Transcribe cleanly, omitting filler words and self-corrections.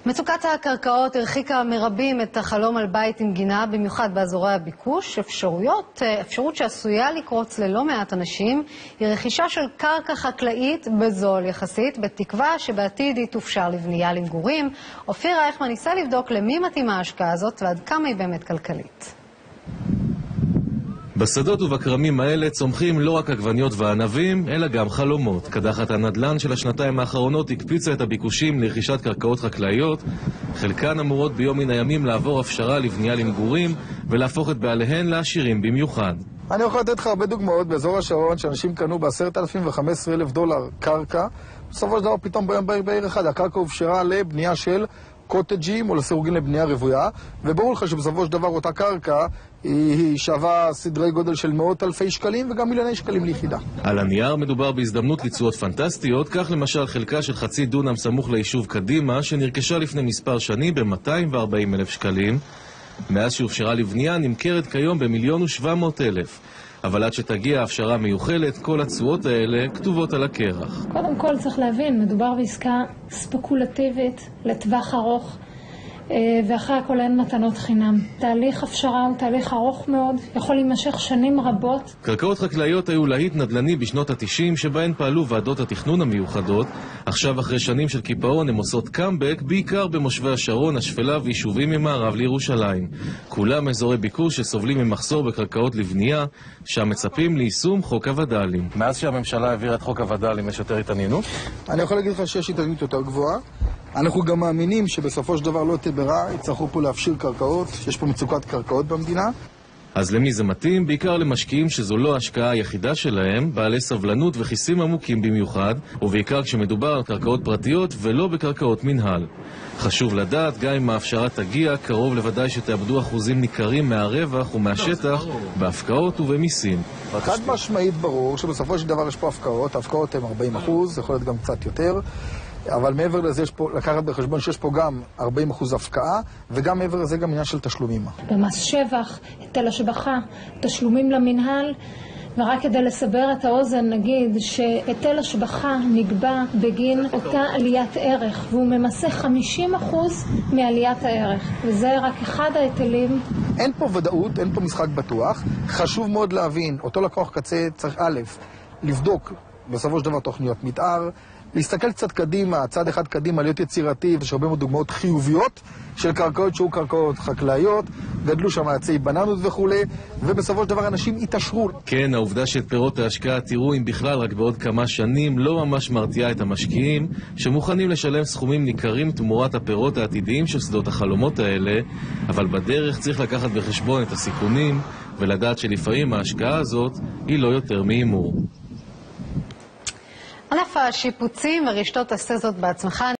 מצוקת הקרקעות הרחיקה מרבים את החלום על בית עם גינה, במיוחד באזורי הביקוש. אפשרות שעשויה לקרוץ ללא מעט אנשים היא רכישה של קרקע חקלאית בזול יחסית, בתקווה שבעתיד היא תופשר לבנייה למגורים. אופיר רייכמן ניסה לבדוק למי מתאימה ההשקעה הזאת ועד כמה היא באמת כלכלית. בשדות ובקרמים האלה צומחים לא רק עגבניות וענבים, אלא גם חלומות. קדחת הנדל"ן של השנתיים האחרונות הקפיצה את הביקושים לרכישת קרקעות חקלאיות. חלקן אמורות ביום מן הימים לעבור הפשרה לבנייה למגורים ולהפוך את בעליהן לעשירים במיוחד. אני יכול לתת לך הרבה דוגמאות באזור השרון שאנשים קנו ב10,000 ו-15,000 דולר קרקע. בסופו של דבר פתאום בעיר אחד הקרקע הופשרה לבנייה של קוטג'ים או לסירוגין לבנייה רוויה, וברור לך שבסופו של דבר אותה קרקע היא שווה סדרי גודל של מאות אלפי שקלים וגם מיליוני שקלים ליחידה. על הנייר מדובר בהזדמנות לתשואות פנטסטיות, כך למשל חלקה של חצי דונם סמוך ליישוב קדימה שנרכשה לפני מספר שנים ב-240,000 שקלים. מאז שהופשרה לבנייה נמכרת כיום ב1,700,000. אבל עד שתגיע ההפשרה מיוחלת, כל התשואות האלה כתובות על הקרח. קודם כל צריך להבין, מדובר בעסקה ספקולטיבית לטווח ארוך, ואחרי הכל אין מתנות חינם. תהליך הפשרה הוא תהליך ארוך מאוד, יכול להימשך שנים רבות. קרקעות חקלאיות היו להיט נדל"ני בשנות ה-90 שבהן פעלו ועדות התכנון המיוחדות. עכשיו אחרי שנים של קיפאון הן עושות קאמבק, בעיקר במושבי השרון, השפלה ויישובים ממערב לירושלים. כולם אזורי ביקוש שסובלים ממחסור בקרקעות לבנייה, שם מצפים ליישום חוק הווד"לים. מאז שהממשלה העבירה את חוק הווד"לים יש יותר התעניינות? אני יכול להגיד לך שיש התעניינות יותר גבוהה. אנחנו גם מאמינים שבסופו של דבר לא תברא, יצטרכו פה להפשיר קרקעות, יש פה מצוקת קרקעות במדינה. אז למי זה מתאים? בעיקר למשקיעים שזו לא ההשקעה היחידה שלהם, בעלי סבלנות וכיסים עמוקים במיוחד, ובעיקר כשמדובר על קרקעות פרטיות ולא בקרקעות מנהל. חשוב לדעת, גם אם ההפשרה תגיע, קרוב לוודאי שתאבדו אחוזים ניכרים מהרווח ומהשטח בהפקעות ובמיסים. חד משמעית ברור שבסופו של דבר יש פה הפקעות, ההפקעות הן 40%, יכול להיות גם קצת יותר. אבל מעבר לזה יש פה, לקחת בחשבון שיש פה גם 40% הפקעה, וגם מעבר לזה גם עניין של תשלומים. במס שבח, היטל השבחה, תשלומים למנהל, ורק כדי לסבר את האוזן נגיד שהיטל השבחה נקבע בגין אותה עליית ערך, והוא ממסה 50% מעליית הערך, וזה רק אחד ההיטלים. אין פה ודאות, אין פה משחק בטוח. חשוב מאוד להבין, אותו לקוח קצה צריך א', לבדוק בסופו של דבר תוכניות מתאר, להסתכל קצת קדימה, צד אחד קדימה, להיות יצירתי, יש הרבה מאוד דוגמאות חיוביות של קרקעות שהוא קרקעות חקלאיות, גדלו שם עצי בננות וכו', ובסופו של דבר אנשים יתעשרו. כן, העובדה שאת פירות ההשקעה תראו אם בכלל רק בעוד כמה שנים לא ממש מרתיעה את המשקיעים, שמוכנים לשלם סכומים ניכרים תמורת הפירות העתידיים של שדות החלומות האלה, אבל בדרך צריך לקחת בחשבון את הסיכונים, ולדעת שלפעמים ההשקעה הזאת היא לא יותר מהימור. ענף השיפוצים ורשתות עשה זאת בעצמך.